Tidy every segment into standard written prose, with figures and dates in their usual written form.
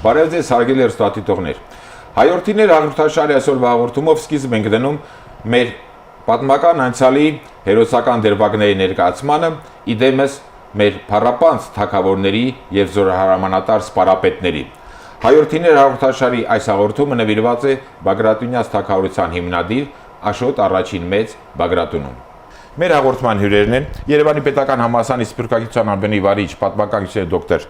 Բարև ձեզ, հարգելի հեռուստադիտողներ։ Հայորդիներ հաղորդաշարի այսօրվա հաղորդումով սկիզբ ենք դնում մեր պատմական անցյալի հերոսական դերբակների ներկայացմանը, իդեմս մեր փառապանծ թագավորների եւ զորահարամանատար սպարապետների։ Հայորդիներ հաղորդաշարի այս հաղորդումը նվիրված է Բագրատունյաց թագավորության հիմնադիր Աշոտ առաջին մեծ Բագրատունուն։ Մեր հաղորդման հյուրերն են Երևանի Պետական համալսարանի Սփյուռքագիտության անվանի վարիչ պատմական գիտության դոկտոր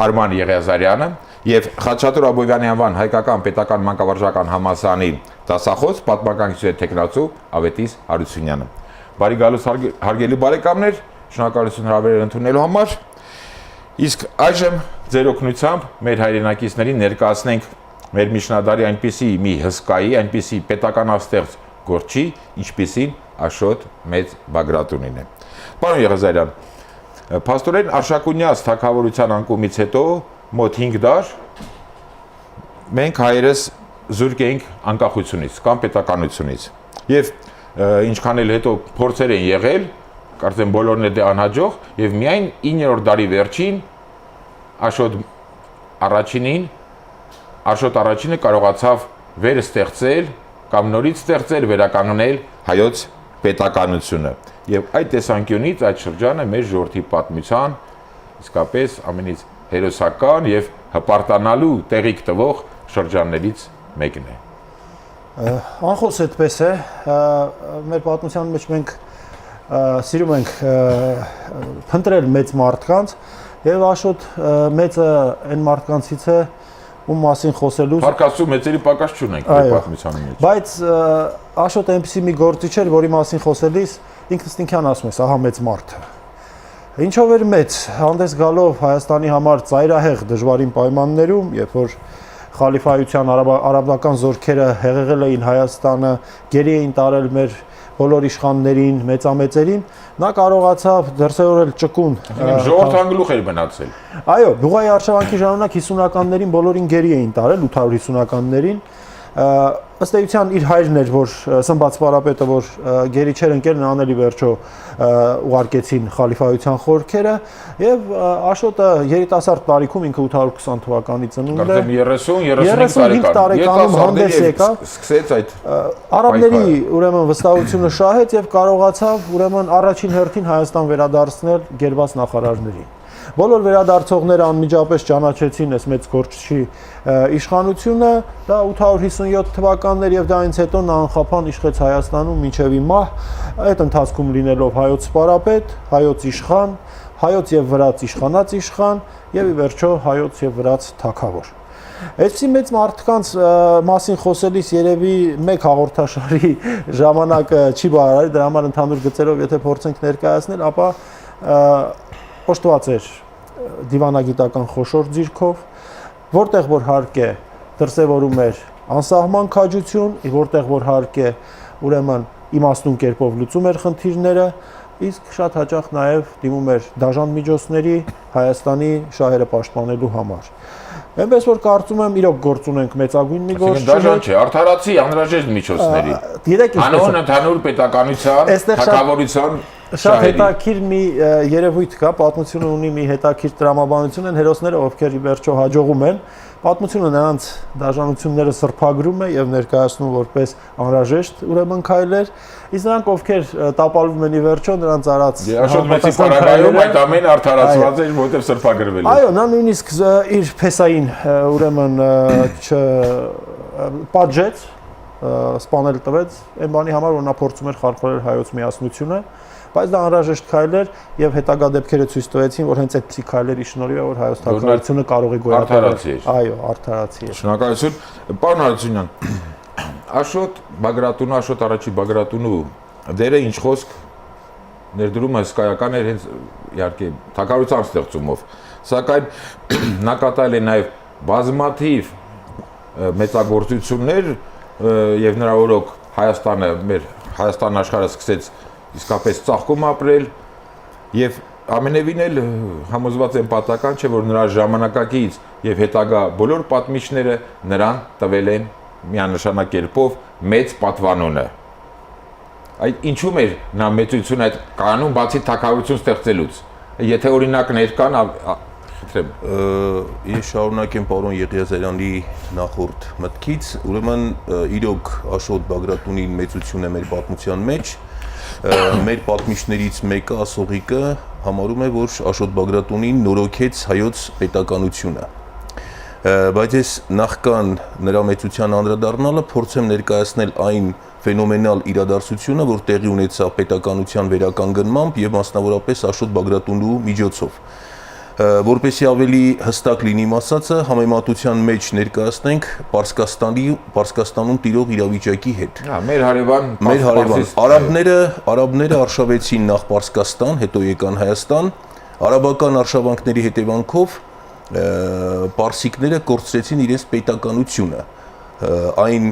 Արման Եղիազարյանը եւ Խաչատուր Աբովյանի անվան հայկական պետական մանկավարժական համալսարանի դասախոս պատմական գիտության տեխնացու Ավետիս Հարությունյանը։ Բարի գալուս հարգելի բարեկամներ, շնորհակալություն հրավերն ընդունելու համար։ Իսկ այժմ ձեր օգնությամբ մեր հայրենակիցներին ներկայացնենք մեր միջնադարի այնպիսի մի հսկայի, այնպիսի պետական աստեղծ գործի, ինչպիսին Աշոտ մեծ Բագրատունին է։ Պարոն Եղիազարյան, փաստորեն Արշակունյաց թագավորության անկումից հետո մոտ 5 դար մենք հայերս զուրկ էինք անկախությունից կամ պետականությունից։ Եվ ինչքան էլ հետո փորձեր են եղել, կարծեմ բոլորն էլ անհաջող, եւ միայն 9-րդ դարի վերջին Աշոտ առաջինը կարողացավ վերստեղծել կամ նորից ստեղծել, վերականգնել հայոց պետականությունը։ Եվ այդ տեսանկյունից այդ շրջանը մեր ժողովրդի պատմության իսկապես ամենից հերոսական եւ հպարտանալու տեղիք տվող շրջաններից մեկն է։ Անխոս այդպես է, մեր պատմության մեջ մենք սիրում ենք փնտրել մեծ մարդկանց եւ Աշոտ մեծը այն մարդկանցից է, ում մասին խոսելու Փառքաստու մեծերի պակաս չունենք մեր պատմության մեջ։ Բայց Աշոտ այնպեսի մի գործիչ էր, որի մասին խոսելիս ինքնըստինքյան ասում ես, ահա մեծ մարդ։ Ինչով էր մեծ, հանդես գալով Հայաստանի համար ծայրահեղ դժվարին պայմաններում, երբ որ խալիֆայության արաբական զորքերը հեղեղել էին Հայաստանը, գերի էին տարել մեր բոլոր իշխաններին, մեծամեծերին, նա կարողացավ դրսևորել ճկուն ժողովրդանգլուխ էր մնացել։ Այո, Բուղայի արշավանքի ժամանակ 50-ականներին բոլորին գերի էին տարել, 850-ականներին, ըստ էության իր հայրն էր, որ Սմբաց Սպարապետը, որ գերի չէր ընկել, նրան էլի վերջո ուղարկեցին խալիֆայության խորքերը, եւ Աշոտը երիտասարդ տարիքում ինքը 820 թվականի ծնունդ է։ 35 տարեկանում հանդես եկավ, սկսեց այդ արաբների ուրեմն վստահությունը շահեց եւ կարողացավ ուրեմն առաջին հերթին Հայաստան վերադարձնել գերված նախարարներին։ Բոլոր վերադարձողները անմիջապես ճանաչեցին այս մեծ գործչի իշխանությունը, դա 857 թվականներ եւ դրանից հետո նա անխափան իշխեց Հայաստանում մինչեւ մահ, այդ ընթացքում լինելով հայոց սպարապետ, հայոց իշխան, հայոց եւ վրաց իշխանած իշխան եւ ի վերջո հայոց եւ վրաց թագավոր։ Այսպիսի մեծ մարդկանց մասին խոսելիս երևի մեկ հաղորդաշարի ժամանակը չի բավարարի, դրա համար ընդհանուր գծերով եթե փորձենք ներկայացնել, ապա օժտված էր դիվանագիտական խոշոր ձիրքով, որտեղ որ հարկ է դրսևորում էր անսահման քաջություն, որտեղ որ հարկ է ուրեմն իմաստուն կերպով լուծում էր խնդիրները, իսկ շատ հաճախ նաև դիմում էր դաժան միջոցների Հայաստանի շահերը պաշտպանելու համար։ Այնպես որ կարծում եմ իրոք գործ ունենք մեծագույն մի գործ։ Դաժան չէ, արդարացի անհրաժեշտ միջոցների։ Անոն ընդհանուր պետականության, թագավորության շատ հետաքրքիր մի երևույթ կա, պատմությունը ունի մի հետաքրքիր տրամաբանություն են հերոսները, ովքեր ի վերջո հաջողում են, պատմությունը նրանց դաժանությունները սրբագրում է եւ ներկայացնում որպես անհրաժեշտ ուրեմն քայլեր, իսկ նրանք ովքեր տապալվում են ի վերջո նրանց արած Աշոտ մեծի պարագայում այդ ամենը արդարացված էր, որտեղ սրբագրվել է։ Այո, նա նույնիսկ իր փեսային ուրեմն պատժեց, սպանել տվեց այն բանի համար, որ նա փորձում էր խարխորել հայոց միասնությունը, բայց դա անհրաժեշտ քայլ էր եւ հետագա դեպքերը ցույց տվեցին, որ հենց այդպիսի քայլերի շնորհիվ է որ հայոց թագավորությունը կարող է գոյատևել։ Այո, արդարացի է։ Շնորհակալություն։ Պարոն Հարությունյան, Աշոտ Բագրատունը, Աշոտ առաջի Բագրատունու դերը ինչ խոսք ներդրումը հսկայական էր հենց իհարկե թագավորության ստեղծումով, սակայն նա կատարել է նաեւ բազմաթիվ մեծագործություններ եւ նրա օրոք Հայաստանը, մեր Հայաստան աշխարհը սկսեց իսկապես ծաղկում ապրել եւ ամենևին էլ համոզված եմ պատական չէ որ նրա ժամանակակից եւ հետագա բոլոր պատմիչները նրան տվել են միանշանակ կերպով մեծ պատվանունը։ Այդ ինչու՞ մեր նա մեծություն այդ կանոն բացի թագավորություն ստեղծելուց։ Եթե օրինակ ներկան խնդրեմ։ Ես շարունակեմ պարոն Եղիազարյանի նախորդ մտքից, ուրեմն իրոք Աշոտ Բագրատունին մեծություն է մեր պատմության մեջ, մեր պատմիչներից մեկը ասողիկը համարում է, որ Աշոտ Բագրատունին նորոգեց հայոց պետականությունը։ Բայց ես նախքան նրա մեծության անդրադառնալը փորձեմ ներկայացնել այն ֆենոմենալ իրադարձությունը, որ տեղի ունեցավ պետականության վերականգնմամբ եւ մասնավորապես Աշոտ Բագրատունու միջոցով։ Որպեսզի ավելի հստակ լինի ասածը, համեմատության մեջ ներկայացնենք Պարսկաստանում տիրող իրավիճակի հետ։ Մեր հարևան արաբները արշավեցին նախ Պարսկաստան, հետո եկան Հայաստան, արաբական արշավանքների հետևանքով պարսիկները կորցրեցին իրենց պետականությունը, այն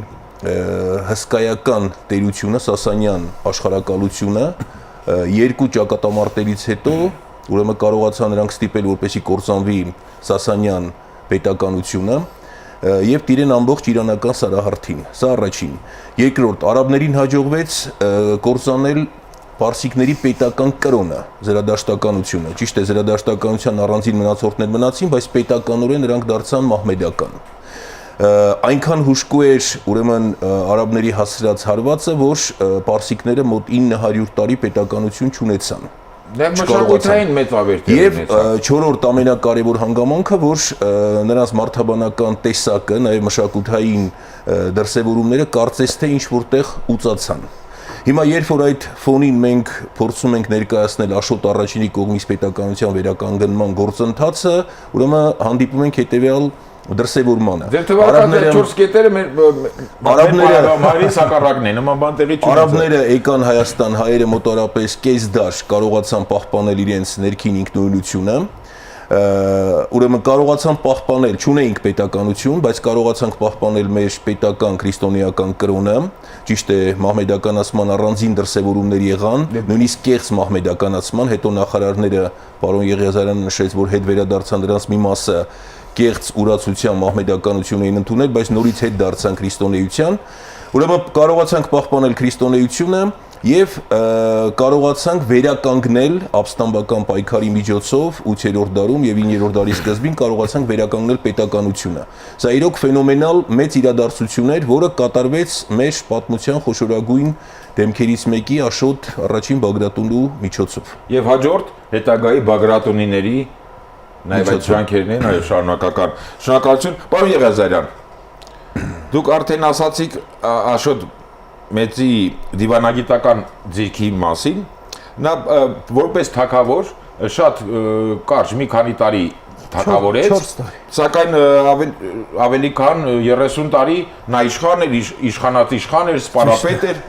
հսկայական տերությունը, Սասանյան աշխարհակալությունը, երկու ճակատամարտերից հետո ուրեմն կարողացան նրանք ստիպել, որպեսզի կործանվի Սասանյան պետականությունը եւ տիրեն ամբողջ իրանական սարահարթին։ Սա առաջին։ Երկրորդ, արաբներին հաջողվեց կործանել պարսիկների պետական կրոնը, զրադաշտականությունը։ Ճիշտ է, զրադաշտականության առանձին մնացորդներ մնացին, բայց պետականորեն նրանք դարձան մահմեդական։ Այնքան հուժկու էր ուրեմն արաբների հասցրած հարվածը, որ պարսիկները մոտ 900 տարի պետականություն չունեցան։ Դա մշակութային մեծ ավերտ Եվ չորրորդ ամենակարևոր հանգամանքը, որ նրանց մարդաբանական տեսակը, նաև մշակութային դրսևորումները կարծես թե ինչ որտեղ ուծացան։ Հիմա երբ որ այդ ֆոնին մենք փորձում ենք ներկայացնել Աշոտ առաջինի կողմից պետականության վերականգնման գործընթացը, ուրեմն հանդիպում ենք հետևյալ դրսևորմանը։ Ձեր թվարկած 4 կետերը արաբների սակառակն են, նման բան տեղի չունեցավ։ Արաբները եկան Հայաստան, հայերը մոտարապես կես դար կարողացան պահպանել իրենց ներքին ինքնուրույնությունը, ուրեմն կարողացան պահպանել, չունեինք պետականություն, բայց կարողացանք պահպանել մեր պետական քրիստոնեական կրոնը, ճիշտ է, մահմեդականացման առանձին դրսևորումներ եղան, նույնիսկ կեղծ մահմեդականացման, հետո նախարարները պարոն Եղիազարյանը նշեց, որ հետ վերադարձան դրանց մի մասը կեղծ ուրացության մահմեդականություն էին ընդունել, բայց նորից հետ դարձան քրիստոնեության, ուրեմն կարողացանք պահպանել քրիստոնեությունը եւ կարողացանք վերականգնել ապստամբական պայքարի միջոցով 8-րդ դարում եւ 9-րդ դարի սկզբին կարողացանք վերականգնել պետականությունը։ Սա իրոք ֆենոմենալ մեծ իրադարձություն էր, որը կատարվեց մեր պատմության խոշորագույն դեմքերից մեկի Աշոտ առաջին Բագրատունու միջոցով։ Եվ հաջորդ հետագայի Բագրատունիների նաև այդ ջանքերն են, այո, շարունակական։ Շնորհակալություն, պարոն Եղիազարյան։ Դուք արդեն ասացիք Աշոտ մեծի դիվանագիտական ձիրքի մասին, նա որպես թագավոր շատ կարճ մի քանի տարի թագավորեց, սակայն ավելի քան 30 տարի նա իշխան էր, իշխան էր, սպարապետ էր,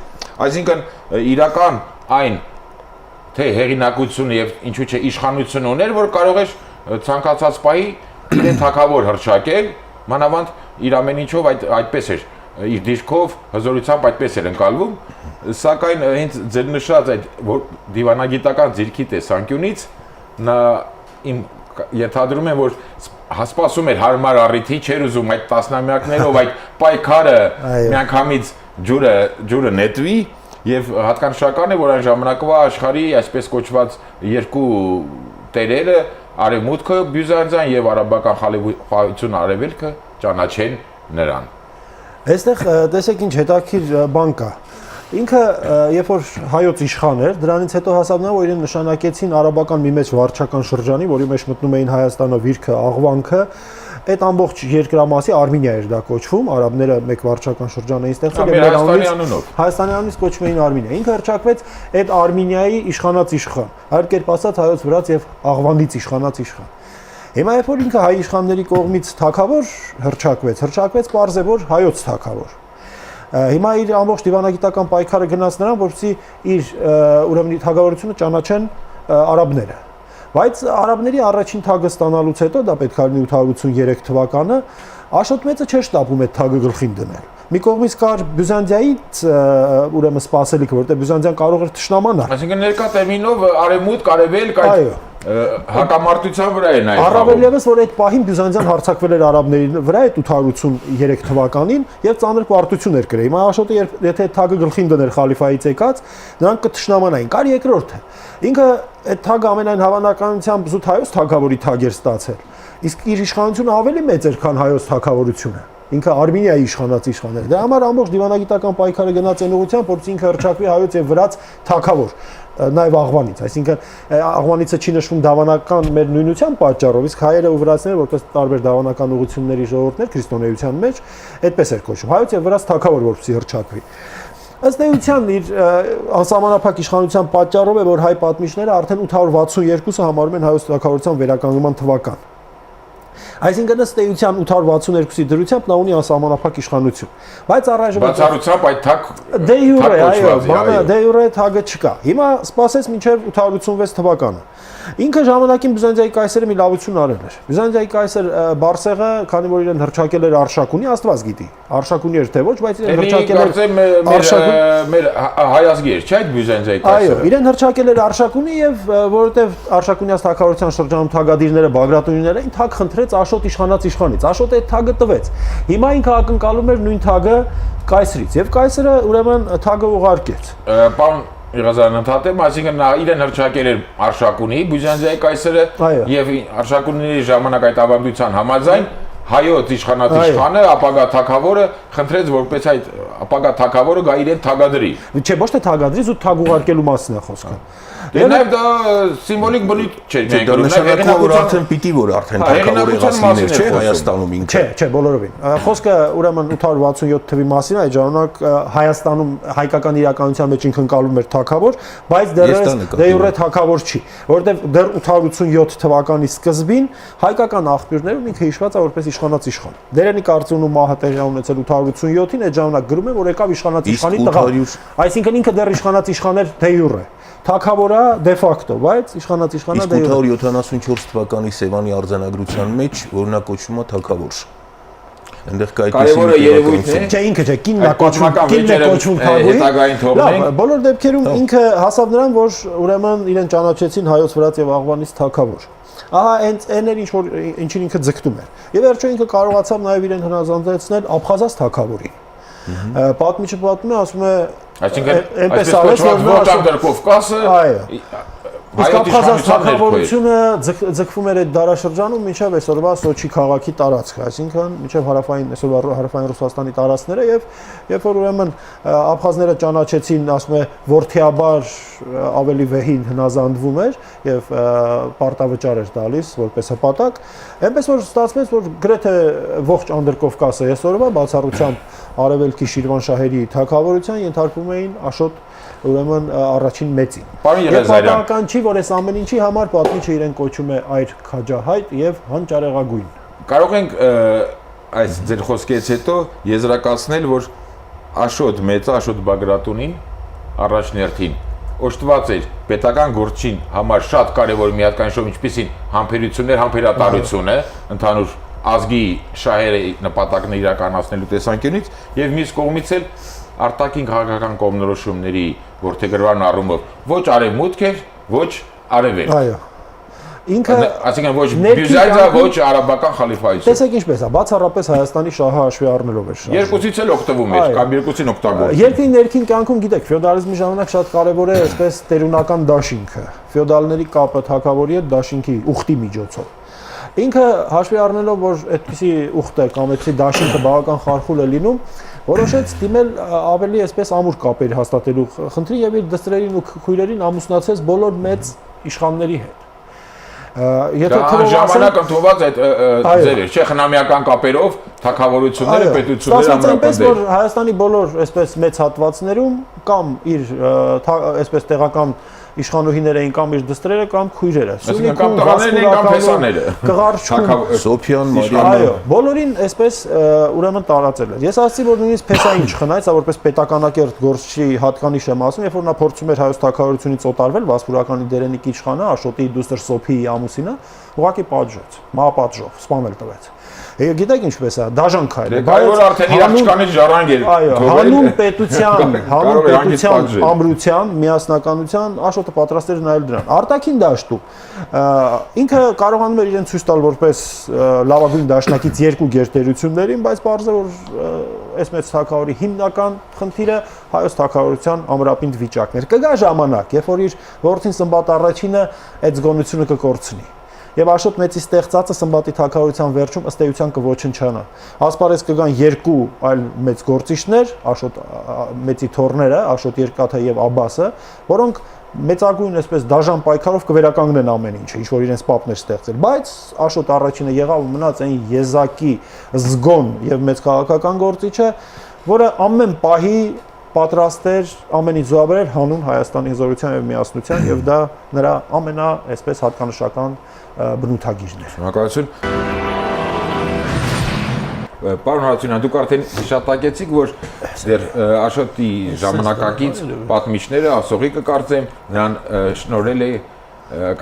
այսինքն իրական այն թե հեղինակությունը եւ ինչու՞ չէ իշխանություն ուներ, որ կարող էր ցանկացած պահի իրեն թագավոր հռչակել, մանավանդ իր ամեն ինչով այդպես էր իր դիրքով, հզորությամբ այդպես էր ընկալվում, սակայն հենց ձեր նշած այդ դիվանագիտական ձիրքի տեսանկյունից նա իմ ենթադրում եմ, որ սպասում էր հարմար առիթի, չէր ուզում այդ տասնամյակներով այդ պայքարը միանգամից ջուրը նետվի եւ հատկանշական է, որ այն ժամանակվա աշխարհի այսպես կոչված երկու տերերը արևմուտքը բյուզանդիան եւ արաբական խաղաղություն արևելքը ճանաչեն նրան։ Այստեղ տեսեք ինչ հետաքրքիր բան կա։ Ինքը երբ որ հայոց իշխան էր, դրանից հետո հասավ նա, որ իրեն նշանակեցին արաբական մի մեծ վարչական շրջանի, որի մեջ մտնում էին Հայաստանը, Վիրքը, Աղվանքը, այդ ամբողջ երկրամասի Արմենիա էր դա կոչվում, արաբները մեկ վարչական շրջան էին ստեղծել եւ Հայաստանի անունից կոչվում էին Արմենիա։ Ինքը հռչակվեց այդ Արմենիայի իշխանած իշխան, այլ կերպ ասած հայոց վրաց եւ Աղվանից իշխանած իշխան։ Հիմա երբ որ ինքը հայ իշխանների կողմից թագավոր հռչակվեց պարզ է որ հայոց թագավոր։ Հիմա իր ամբողջ դիվանագիտական պայքարը գնաց նրան, որպեսզի իր ուրեմն թագավորությունը ճանաչեն արաբները։ Բայց արաբների առաջին թագը ստանալուց հետո, դա պետք է լինի 883 թվականը, Աշոտ մեծը չէր շտապում այդ թագը գլխին դնել։ Մի կողմից կար Բյուզանդիայից ուրեմն սպասելիքը, որտեղ Բյուզանդիան կարող էր թշնամանալ։ Այսինքն ներկա տերմինով արևմուտք, արևելք, այդ հակամարտության վրա է նաև Առավել եւս որ այդ պահին Բյուզանդիան հարձակվել էր արաբների վրա այդ 883 թվականին եւ ծանր պարտություն էր կրել։ Հիմա Աշոտը եթե թագը գլխին դներ խալիֆայից եկած, նրանք կթշնամանային։ Կար երկրորդը։ Ինքը այդ թագը ամենայն հավանականությամբ զուտ հայոց թագավորի թագ էր ստացել։ Իսկ իր իշխանությունը ավելի մեծ էր, քան հայոց թագավորությունը։ Ինքը Արմենիայի իշխան էր։ Դրա համար ամբողջ դիվանագիտական պայքարը գնաց այն ուղղությամբ, որ ինքը հռչակվի հայոց եւ վրաց թագավոր, նաեւ Աղվանից, այսինքն Աղվանիցը չի նշվում դավանական մեր նույնության պատճառով, իսկ հայերը ու վրացիները որպես տարբեր դավանական ուղղությունների ժողովուրդներ քրիստոնեության մեջ այդպես էր կոչվում։ Հայոց եւ վրաց թագավոր որպեսզի հռչակվի։ Ըստ էության իր անսահմանափակ իշխանության պատճառով է, որ հայ պատմիչները արդեն 862-ը համարում են հայոց թագավորության վերականգնման թվական։ Այսինքն ըստ էության 862-ի դրությամբ նա ունի անսահմանափակ իշխանություն։ Բայց առայժմ բացառությամբ այդ թագ դե յուրե, այո, բանը դե յուրե թագը չկա։ Հիմա սպասեց մինչև 886 թվականը։ Ինքը ժամանակին Բյուզանդիայի կայսերը մի լավություն արել էր։ Բյուզանդիայի կայսեր Բարսեղը, քանի որ իրեն հռչակել էր Արշակունի, Աստված գիտի։ Արշակունի էր թե ոչ, բայց իրեն հռչակել էր մեր հայազգի էր, չէ՞ այդ Բյուզանդիայի կայսերը։ Այո, իրեն հռչակել էր Արշակունի եւ որովհետեւ Արշակունյաց թագավորության շրջանում թագադիրները Բագրատունիները էին, թագ խնդրեց Աշոտ իշխանած իշխանից։ Աշոտը այդ թագը տվեց։ Հիմա ինքը ակնկալում էր նույն թագը կայսրից եւ կայսրը ուրեմն թագը ուղարկեց։ Պարոն Եղազարյան ընդհատեմ, այսինքն նա իրեն հռչակել էր Արշակունի, Բյուզանդիայի կայսերը եւ Արշակունիների ժամանակ այդ ավանդության համաձայն հայոց իշխանած իշխանը, ապագա թագավորը խնդրեց որպես այդ ապագա թագավորը գա իրեն թագադրի։ Չէ, ոչ թե թագադրի, զուտ թագ ուղարկելու մասին է խոսքը։ Դե նաև դա սիմվոլիկ բնույթ չէ, մենք նշանակում որ արդեն պիտի որ արդեն թագավոր եղածիներ չէ Հայաստանում ինքը։ Չէ, բոլորովին։ Խոսքը ուրեմն 867 թվի մասին է, այդ ժամանակ Հայաստանում հայկական իրականության մեջ ինքն ընկալում էր թագավոր, բայց դեռ դե յուրե թագավոր չի, որովհետև դեռ 887 թվականի սկզբին հայկական աղբյուրներում ինքը հիշված է որպես իշխանած իշխան։ Դերենի կարծունու մահը տեղի ունեցել 887-ին, այդ ժամանակ գրում է, որ եկավ իշխանած իշխանի տղա։ Այսինքն ինքը դեռ իշխանած իշխան էր դե յուրե։ Թագավորը դե ֆակտո, բայց իշխանած իշխանա դե յուրե։ 874 թվականի Սևանի արձանագրության մեջ որ նա կոչվում է թագավոր։ Այնտեղ կայքի կարևորը երևույթն է։ Չէ, ինքը չէ, կինն է կոչվում թագուհի։ Հետագային թողնենք։ Բոլոր դեպքերում ինքը հասավ նրան, որ ուրեմն իրեն ճանաչեցին հայոց վրաց եւ Աղվանից թագավոր։ Ահա հենց այն էր ինչին ինքը ձգտում էր։ Եվ վերջո ինքը կարողացավ նաեւ իրեն հնազանդեցնել Աբխազած թագավորին։ Պատմիչը պատմում է, ասում է, այսինքն այնպես արեց, որ Վոլգա Կովկասը Իսկ Աբխազած թագավորությունը ձգվում էր այդ դարաշրջանում մինչև այսօրվա Սոչի քաղաքի տարածքը, այսինքն մինչև հարավային այսօրվա հարավային Ռուսաստանի տարածքները եւ երբ որ ուրեմն աբխազները ճանաչեցին, ասում է, ворթիաբար ավելի վեհին հնազանդվում էր եւ պարտավճար էր տալիս որպես հպատակ, այնպես որ ստացվեց, որ գրեթե ողջ Անդրկովկասը այսօրվա բացառությամբ արևելքի Շիրվանշահերի թագավորության ենթարկվում էին Աշոտ ուրեմն առաջին մեծին։ Պարոն Եղազարյան, պատահական չի, որ այս ամեն ինչի համար պատմիչը իրեն կոչում է Այր Քաջահայտ եւ Հանճարեղագույն։ կարող ենք այս ձեր խոսքից հետո եզրակացնել, որ Աշոտ մեծը, Աշոտ Բագրատունին առաջնորդին օժտված էր պետական գործին համար շատ կարևոր մի հատկանիշով, ինչպիսին համբերություններ, համբերատարությունը, ընդհանուր ազգի շահերը նպատակն իրականացնելու տեսանկյունից եւ մյուս կողմից էլ արտաքին քաղաքական կողմնորոշումների որդեգրման առումով ոչ արևմուտք էր, ոչ արևելք։ Այո։ Ինքը այսինքն ոչ Բյուզանդիա, ոչ արաբական խալիֆայություն։ Տեսեք ինչպես է, բացառապես Հայաստանի շահը հաշվի առնելով էր շահը։ Երկուսից էլ օգտվում էր, կամ երկուսին օգտագործում։ Երկրի ներքին կյանքում գիտեք, ֆեոդալիզմի ժամանակ շատ կարևոր է այսպես տերունական դաշինքը։ Ֆեոդալների կապը թագավորի հետ դաշինքի ուխտի միջոցով։ Ինքը հաշվի առնելով, որ այդպիսի ուխտը կամ այդպիսի դաշինքը բավական խարխուլ է լինում, որոշեց դիմել ավելի այսպես ամուր կապեր հաստատելու խնդրի եւ իր դստրերին ու քույրերին ամուսնացեց բոլոր մեծ իշխանների հետ։ Եթե ժամանակ ընդունված այդ ձեր չէ խնամիական կապերով թագավորությունները, պետությունները ամրապնդել։ Որ Հայաստանի բոլոր այսպես մեծ հատվածներում կամ իր այսպես տեղական իշխանուհիներ էին կամ իր դստրերը կամ քույրերը։ Կամ տղաներն էին կամ փեսաները։ Կղարչում, Սոփյան, Մարիամը։ Այո, բոլորին այսպես ուրեմն տարածել էր։ Ես ասացի, որ նույնիսկ փեսային չխնայց, դա որպես պետականակերտ գործչի հատկանիշ եմ ասում, երբ որ նա փորձում էր հայոց թագավորությունից օտարվել, Վասպուրականի Դերենիկի իշխանը, Աշոտի դուստր Սոփիի ամուսինը, ուղղակի պատժեց, մահապատժով, սպանել տվեց։ Գիտեք ինչպես է, դաժան քայլ է, Բայց արդեն իր աղջկանից ժառանգ էր։ Այո, հանուն պետության ամրության, միասնականության Աշոտը պատրաստ էր նայել դրան։ Արտաքին դաշտում ինքը կարողանում էր իրեն ցույց տալ որպես լավագույն դաշնակից երկու գերտերություններին, բայց բարձր որ այս մեծ թագավորի հիմնական խնդիրը հայոց թագավորության ամրապինդ վիճակն էր։ Կգա ժամանակ, երբ որ իր որդին Սմբատ առաջինը այդ զգոնությունը կկորցնի։ Եվ Աշոտ մեծի ստեղծածը Սմբատի թագավորության վերջում ըստ էության կոչնչանա։ Ասպարեզ կգան երկու այլ մեծ գործիչներ, Աշոտ մեծի թոռները, Աշոտ Երկաթը եւ Աբասը, որոնք մեծագույն այսպես դաժան պայքարով կվերականգնեն ամեն ինչը, ինչ որ իրենց պապներ ստեղծել, բայց Աշոտ առաջինը եղավ ու մնաց այն եզակի զգոն եւ մեծ քաղաքական գործիչը, որը ամեն պահի պատրաստ էր ամենից զոհաբերել հանուն Հայաստանի հզորության եւ միասնության եւ դա նրա ամենա այսպես հատկանշական բնութագիրն էր։ Շնորհակալություն։ Պարոն Հարությունյան, դուք արդեն հիշատակեցիք, որ դեռ Աշոտի ժամանակակից պատմիչները ասողի կկարծեմ, նրան շնորհել է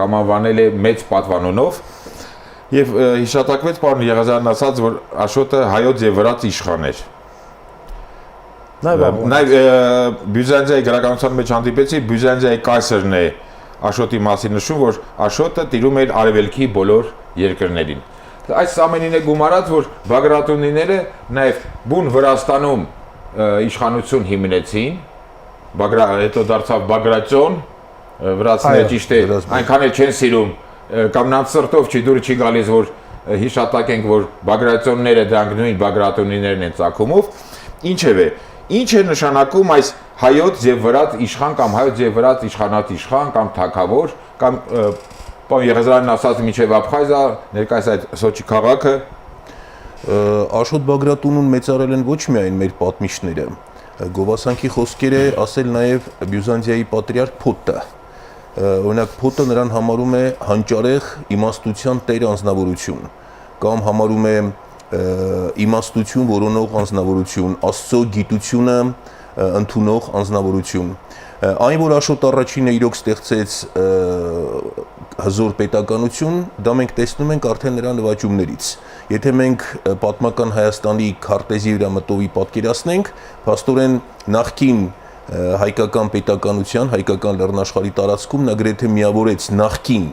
կամ անվանել է մեծ պատվանունով եւ հիշատակվեց պարոն Եղազարյանն ասաց, որ Աշոտը հայոց եւ վրաց իշխան էր։ Նաեւ Բյուզանդիայի գրականության մեջ հանդիպեցի, Բյուզանդիայի կայսրն է Աշոտի մասին նշում, որ Աշոտը տիրում էր արևելքի բոլոր երկրներին։ Այս ամենին է գումարած, որ Բագրատունիները նաև բուն Վրաստանում իշխանություն հիմնեցին, հետո դարձավ Բագրատյոն, վրացիները ճիշտ է, այնքան էլ չեն սիրում, կամ նրանց սրտով չի դուր չի գալիս, որ հիշատակենք, որ Բագրատյոնները դրանք նույն Բագրատունիներն են ծագումով, ինչևէ, ինչ է նշանակում այս հայոց եւ վրաց իշխան կամ հայոց եւ վրաց իշխանات իշխան կամ թագավոր կամ Պարոն Եղազարյանն ասաց մինչև Աբխազիա, ներկայիս այդ Սոչի քաղաքը Աշոտ Բագրատունուն մեծարել են ոչ միայն մեր պատմիչները, գովասանքի խոսքեր է ասել նաև Բյուզանդիայի պատրիարք Փոտը։ Օրինակ Փոտը նրան համարում է հանճարեղ իմաստության տեր անձնավորություն կամ համարում է իմաստություն որոնող անձնավորություն, Աստծո գիտությունը ընդունող անձնավորություն։ Այն որ Աշոտ առաջինը իրոք ստեղծեց հզոր պետականություն, դա մենք տեսնում ենք արդեն նրա նվաճումներից։ Եթե մենք պատմական Հայաստանի քարտեզի վրա մտովի պատկերացնենք, փաստորեն նախկին հայկական պետականության, հայկական լեռնաշխարհի տարածքում նա գրեթե միավորեց նախկին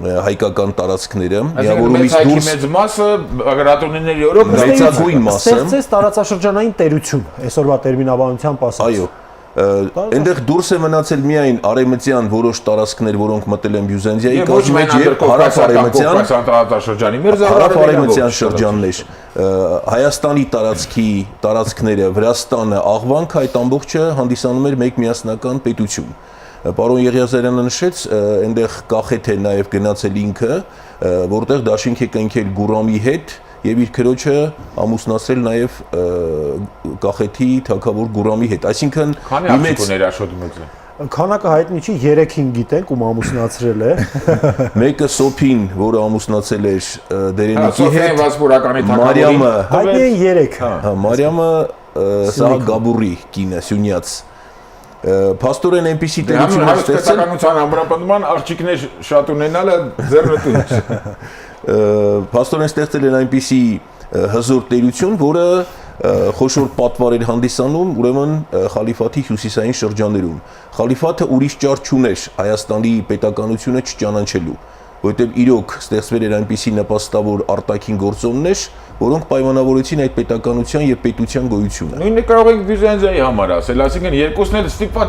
հայկական տարածքները, միավորումից դուրս մեծ մասը Բագրատունիների օրոք մեծագույն մասը ստեղծեց տարածաշրջանային տերություն, այսօրվա տերմինաբանությամբ ասած։ Այո, այնտեղ դուրս է մնացել միայն արևմտյան որոշ տարածքներ, որոնք մտել են Բյուզանդիայի կողմից եւ հարավ-արևմտյան շրջաններ։ Հայաստանի տարածքները, Վրաստանը, Աղվանքը այդ ամբողջը հանդիսանում էր մեկ միասնական պետություն։ Պարոն Եղիազարյանը նշեց, այնտեղ Կախեթ է նաև գնացել ինքը, որտեղ դաշինք է կնքել Գուրամի հետ եւ իր քրոջը ամուսնացրել նաև Կախեթի թագավոր Գուրամի հետ։ Այսինքն իմեծ Աշոտի մեծը։ Քանակը հայտնի չի, 3-ին գիտենք ում ամուսնացրել է։ Մեկը Սոփին, որը ամուսնացել էր Դերենիկի հետ, Մարիամը, հայտնի են 3։ Հա, Մարիամը սա Գաբուրի կինը, Սյունյաց։ Փաստորեն այնպիսի տերություն է ստեղծել։ Պետականության ամրապնդման աղջիկներ շատ ունենալը ձեռնտուն է։ Փաստորեն ստեղծել են այնպիսի հզոր տերություն, որը խոշոր պատվար էր հանդիսանում, ուրեմն խալիֆաթի հյուսիսային շրջաններում։ Խալիֆաթը ուրիշ ճար չուներ Հայաստանի պետականությունը չճանաչելու, որովհետև իրոք ստեղծվել էր այնպիսի նպաստավոր արտաքին գործոններ, որոնք պայմանավորեցին այդ պետականության եւ պետության գոյությունը։ Նույնը կարող ենք Բյուզանդիայի համար ասել, այսինքն երկուսն էլ ստիպված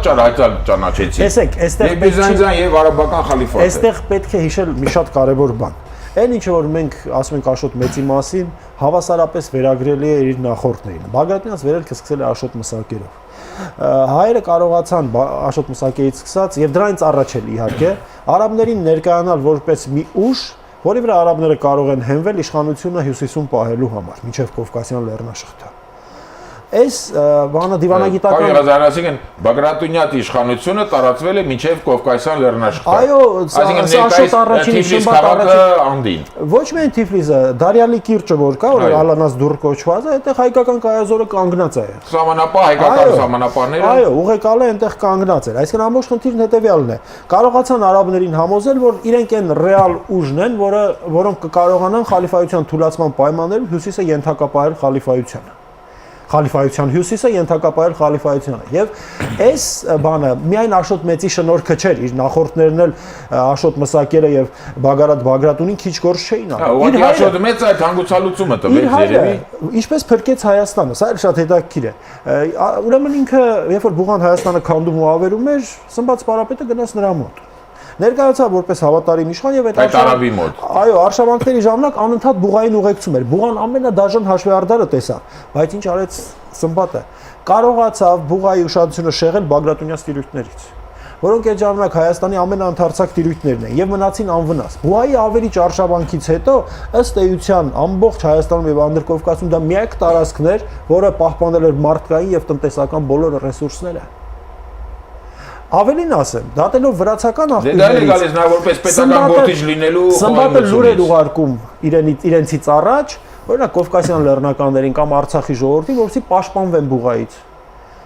ճանաչեցին։ Տեսեք, այստեղ Բյուզանդիան եւ արաբական խալիֆաթը։ Այստեղ պետք է հիշել մի շատ կարևոր բան։ Այն ինչը որ մենք ասում ենք Աշոտ մեծի մասին, հավասարապես վերագրելի է իր նախորդներին։ Բագրատյանց վերելքը սկսել է Աշոտ Մսակերով։ Հայերը կարողացան Աշոտ Մսակերից սկսած եւ դրանից առաջ էլ իհարկե արաբներին ներկայանալ որպես մի ուժ, որի վրա արաբները կարող են հենվել իշխանությունը հյուսիսում պահելու համար, մինչև Կովկասյան լեռնաշղթա։ այս բանը դիվանագիտական Այսինքն Բագրատունյանի իշխանությունը տարածվել է մինչև Կովկասյան լեռնաշխարհ։ Այո, Աշոտ առաջին Շմբատ առաջին Անդին։ Ոչ միայն Թիֆլիսը, Դարյալի կիրճը որ կա, որ Ալանաս դուր կոչված է, այդտեղ հայկական կայազորը կանգնած է։ Սահմանապահ հայկական սահմանապահները։ Այո, ուղեկալը այնտեղ կանգնած էր։ Այսինքն ամբողջ խնդիրն հետևյալն է։ Կարողացան արաբներին համոզել, որ իրենք են ռեալ ուժն են, որոնք կկարողանան խալիֆայության թուլացման պայմաններում հյուսիսը ենթակապահել խալիֆայությանը։ Խալիֆայության հյուսիսը ենթակապահել խալիֆայությանը եւ այս բանը միայն Աշոտ մեծի շնորհքը չէր, իր նախորդներն էլ Աշոտ Մսակերը եւ Բագարատ Բագրատունին քիչ գործ չէին անում։ Իր Աշոտ մեծը այդ հանգուցալուծումը տվեց երևի։ Ինչպես փրկեց Հայաստանը, սա էլ շատ հետաքրքիր է։ Ուրեմն ինքը երբ որ Բուղան Հայաստանը քանդում ու ավերում էր, Սմբատ Սպարապետը գնաց նրա մոտ։ Ներկայացավ որպես հավատարիմ իշխան եւ այդ արաբի մոտ։ Այո, արշավանքների ժամանակ անընդհատ Բուղային ուղեկցում էր։ Բուղան ամենադաժան հաշվեհարդարը տեսավ, բայց ինչ արեց Սմբատը։ Կարողացավ Բուղայի ուշադրությունը շեղել Բագրատունյաց տիրույթներից, որոնք այդ ժամանակ Հայաստանի ամենաընթարցակ տիրույթներն են եւ մնացին անվնաս։ Բուղայի ավերիչ արշավանքից հետո ըստ էության ամբողջ Հայաստանում եւ Անդրկովկասում դա միակ տարածքն էր, որը պահպանել էր մարդկային եւ տնտեսական բոլոր ռեսուրսները։ Ավելին ասեմ, դատելով վրացական աղբյուրներից։ Դա էլ գալիս նա որպես պետական գործիչ լինելու Սմբատը լուր էր ուղարկում իրենցից առաջ, օրինակ Կովկասյան լեռնականներին կամ Արցախի ժողովրդին, որովհետեւ պաշտպանվեն Բուղայից։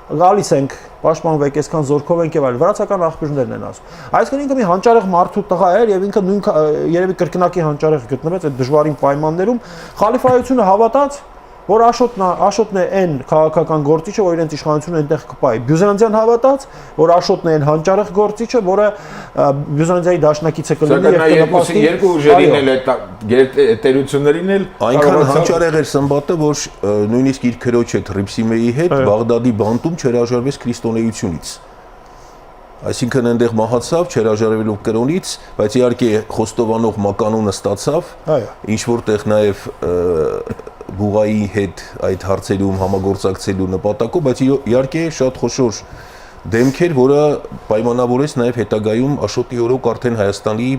Գալիս ենք, պաշտպանվեք, այսքան զորքով ենք եւ այլ վրացական աղբյուրներն են ասում։ Այսինքն ինքը մի հանճարեղ մարդու տղա էր եւ ինքը նույն երևի կրկնակի հանճարեղ գտնվեց այդ դժվարին պայմաններում։ Խալիֆայությունը հավատաց, որ Աշոտն է այն քաղաքական գործիչը, որ իրենց իշխանությունը այնտեղ կպահի։ Բյուզանդյան հավատաց, որ Աշոտն է այն հանճարեղ գործիչը, որը Բյուզանդիայի դաշնակիցը կլինի եւ կնպաստի երկու ուժերին էլ այդ տերություններին էլ այնքան հանճարեղ էր Սմբատը, որ նույնիսկ իր քրոջ հետ Ռիփսիմեի հետ Բաղդադի բանտում չհրաժարվեց քրիստոնեությունից։ Այսինքն այնտեղ մահացավ, չհրաժարվելով կրոնից, բայց իհարկե խոստովանող մականունը ստացավ։ Այո։ Ինչ որտեղ նաեւ Բուղայի հետ այդ հարցերում համագործակցելու նպատակով, բայց իհարկե շատ խոշոր դեմք էր, որը պայմանավորեց նաև հետագայում Աշոտի օրոք արդեն Հայաստանի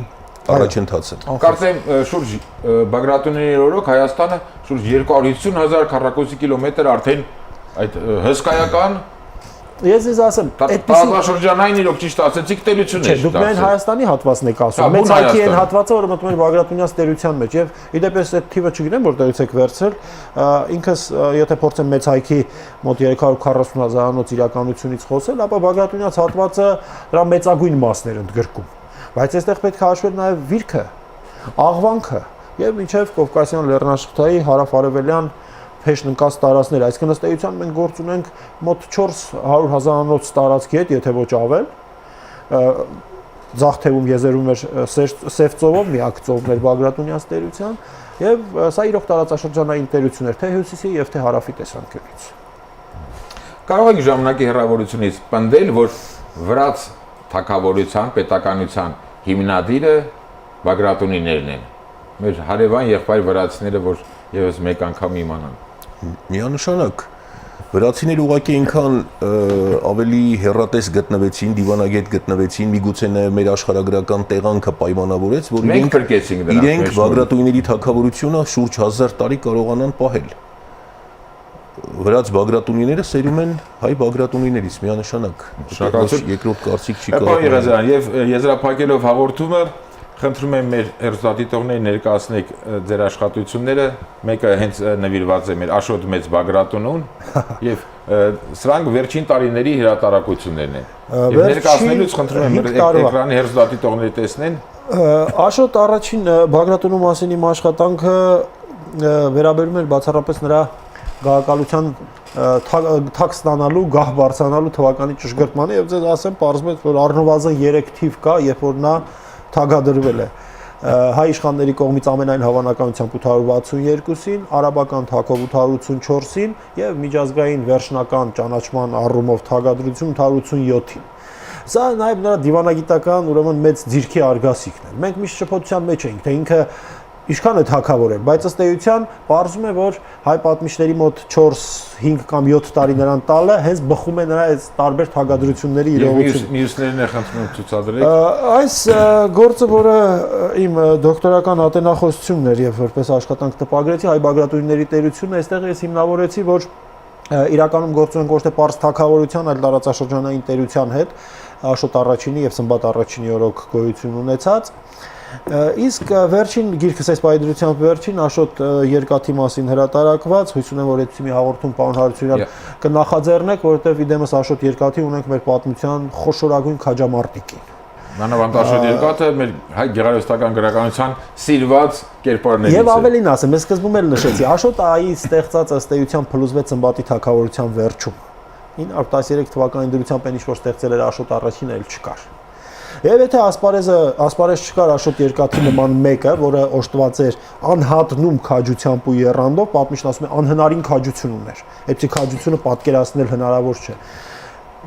առաջընթացը։ Կարծեմ շուրջ Բագրատունիների օրոք Հայաստանը շուրջ 250,000 քառակուսի կիլոմետր արդեն այդ հսկայական Ես ասեմ, այդպիսի շրջանային իրոք ճիշտ ասեցիք տերություն է։ Դուք միայն Հայաստանի հատվածն եք ասում։ Մեծ հայքի այն հատվածը, որը մտնում է Բագրատունյաց տերության մեջ եւ իդեպս այդ թիվը չգիտեմ որտեղից եք վերցրել, ինքս եթե փորձեմ մեծ հայքի մոտ 340,000-անոց իրականությունից խոսել, ապա Բագրատունյաց հատվածը դրա մեծագույն մասն էր ընդգրկում։ Բայց այստեղ պետք է հաշվել նաեւ Վիրքը, Աղվանքը եւ մինչեւ Կովկասյան լեռնաշխարհի հարավ-արևելյան փեշն ընկած տարածքներ, այսինքն ըստ էության մենք գործ ունենք մոտ 400,000-անոց տարածքի հետ, եթե ոչ ավել։ Ձախ թևում եզերում էր Սև ծովով միակ ծովն էր Բագրատունյաց տերության եւ սա իրոք տարածաշրջանային տերություն էր թե հյուսիսի եւ թե հարավի տեսանկյունից։ Կարող եք ժամանակի հեռավորությունից պնդել, որ վրաց թագավորության, պետականության հիմնադիրը Բագրատունիներն են։ Մեր հարևան եղբայր վրացիները, որ եւս մեկ անգամ իմանան։ Միանշանակ վրացիները ուղղակի այնքան ավելի հեռատես գտնվեցին, դիվանագետ գտնվեցին, միգուցե նաև մեր աշխարհագրական տեղանքը պայմանավորեց, որ իրենք Բագրատունիների թագավորությունը շուրջ 1000 տարի կարողանան պահել։ Վրաց Բագրատունիները սերում են հայ Բագրատունիներից միանշանակ։ Շնորհակալություն։ Երկրորդ կարծիք չի կարող։ Պարոն Երազարյան, եւ եզրափակելով հաղորդումը խնդրում եմ մեր հերոստատիտողներին ներկայացնեք ձեր աշխատությունները, մեկը հենց նվիրված է մեր Աշոտ մեծ Բագրատունուն եւ սրանք վերջին տարիների հրատարակություններն են։ Եվ ներկայացնելուց խնդրում եմ էկրանի հերոստատիտողները տեսնեն։ Աշոտ առաջին Բագրատունու մասին իմ աշխատանքը վերաբերում էր բացառապես նրա գաղակալության թակ ստանալու, գահ բարձրանալու թվականի ճշգրտմանը եւ ձեզ ասեմ, պարզվեց, որ առնվազն 3 թիվ կա, երբ որ նա թագադրվել է հայ իշխանների կողմից ամենայն հավանականությամբ 862-ին, արաբական թագով 884-ին եւ միջազգային վերջնական ճանաչման առումով թագադրություն 887-ին։ Սա նաեւ նրա դիվանագիտական ուրեմն մեծ ձիրքի արգասիքն է։ Մենք միշտ շփոթության մեջ էինք, թե ինքը ինչքան է թագավորել, բայց ըստ էության պարզվում է, որ հայ պատմիչների մոտ 4, 5 կամ 7 տարի նրան տալը հենց բխում է նրա այս տարբեր թագադրությունների իրողությունը։ Մյուսներն է խնդրում ցուցադրեք։ Այս գործը, որը իմ դոկտորական ատենախոսությունն էր եւ որպես աշխատանք տպագրեցի հայ Բագրատունիների տերությունը, այստեղ ես հիմնավորեցի, որ իրականում գործ ունենք ոչ թե պարզ թագավորության, այլ տարածաշրջանային տերության հետ, Աշոտ առաջինի եւ Սմբատ առաջինի օրոք գոյություն ունեցած։ Իսկ վերջին գիրքս այս պայդրությամբ վերջին Աշոտ երկաթի մասին հրատարակված, հույս ունեմ, որ այդպիսի մի հաղորդում պարոն Հարությունյան կնախաձեռնեք, որովհետեւ իդեմս Աշոտ երկաթի ունենք մեր պատմության խոշորագույն քաջամարտիկին։ Մանավանդ Աշոտ երկաթը մեր հայ գեղարվեստական գրականության սիրված կերպարներից է։ Եվ ավելին ասեմ, ես սկզբում էլ նշեցի, Աշոտայի ստեղծած ըստ էության փլուզվեց Սմբատի թագավորության վերջում։ 913 թվականի դրությամբ այն ինչ որ ստեղծել էր Աշոտ առաջինը էլ չկար։ Եվ եթե ասպարեզ չկար Աշոտ երկաթի նման մեկը, որը օժտված էր անհատնում քաջությամբ ու եռանդով, պատմիչն ասում է անհնարին քաջություն ուներ։ Այդպիսի քաջությունը պատկերացնել հնարավոր չէ։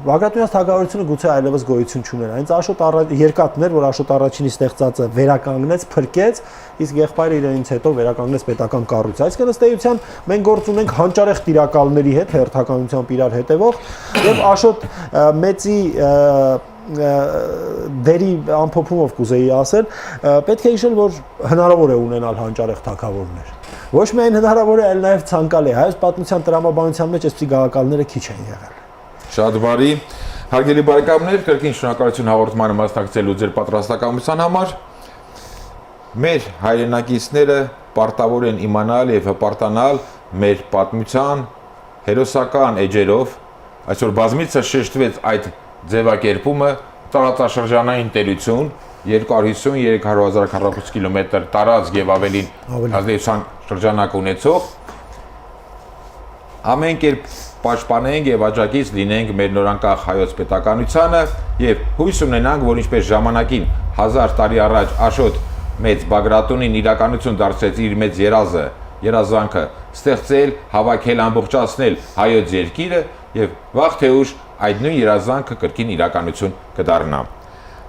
Բագրատունյաց թագավորությունը գուցե այլևս գոյություն չուներ։ Այնց Աշոտ երկաթն էր, որ Աշոտ առաջինի ստեղծածը վերականգնեց, փրկեց, իսկ եղբայրը իրենից հետո վերականգնեց պետական կառույցը։ Այսինքն ըստ էության մենք գործ ունենք հանճարեղ տիրակալների հետ, հերթականությամբ իրար հետևող, եւ Աշոտ մեծի դերի ամփոփումով կուզեի ասել, պետք է հիշել, որ հնարավոր է ունենալ հանճարեղ թագավորներ։ Ոչ միայն հնարավոր է, այլ նաև ցանկալի է։ Հայոց պատմության տրամաբանության մեջ այսպիսի գաղակալները քիչ են եղել։ Շատ բարի, հարգելի բարեկամներ, կրկին շնորհակալություն հաղորդմանը մասնակցելու ձեր պատրաստակամության համար։ Մեր հայրենակիցները պարտավոր են իմանալ եւ հպարտանալ մեր պատմության հերոսական էջերով, այսօր բազմիցս շեշտվեց այդ ձևակերպումը տարածաշրջանային տերություն 250-300 քառակուսի կիլոմետր տարածք եւ ավելին ազդեցության շրջանակ ունեցող ամեն կերպ պաշտպանենք եւ աջակից լինենք մեր նորանկախ հայոց պետականությանը եւ հույս ունենանք, որ ինչպես ժամանակին 1000 տարի առաջ Աշոտ մեծ Բագրատունին իրականություն դարձրեց իր մեծ երազանքը ստեղծել, հավաքել, ամբողջացնել հայոց երկիրը եւ վաղ թե ուշ այդ նույն երազանքը կրկին իրականություն կդառնա։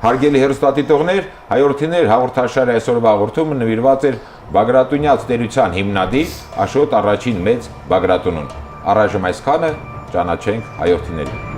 Հարգելի հեռուստադիտողներ, հայորդիներ հաղորդաշարի այսօրվա հաղորդումը նվիրված էր Բագրատունյաց տերության հիմնադիր Աշոտ առաջին մեծ Բագրատունուն։ Առայժմ այսքանը, ճանաչենք հայորդիներին։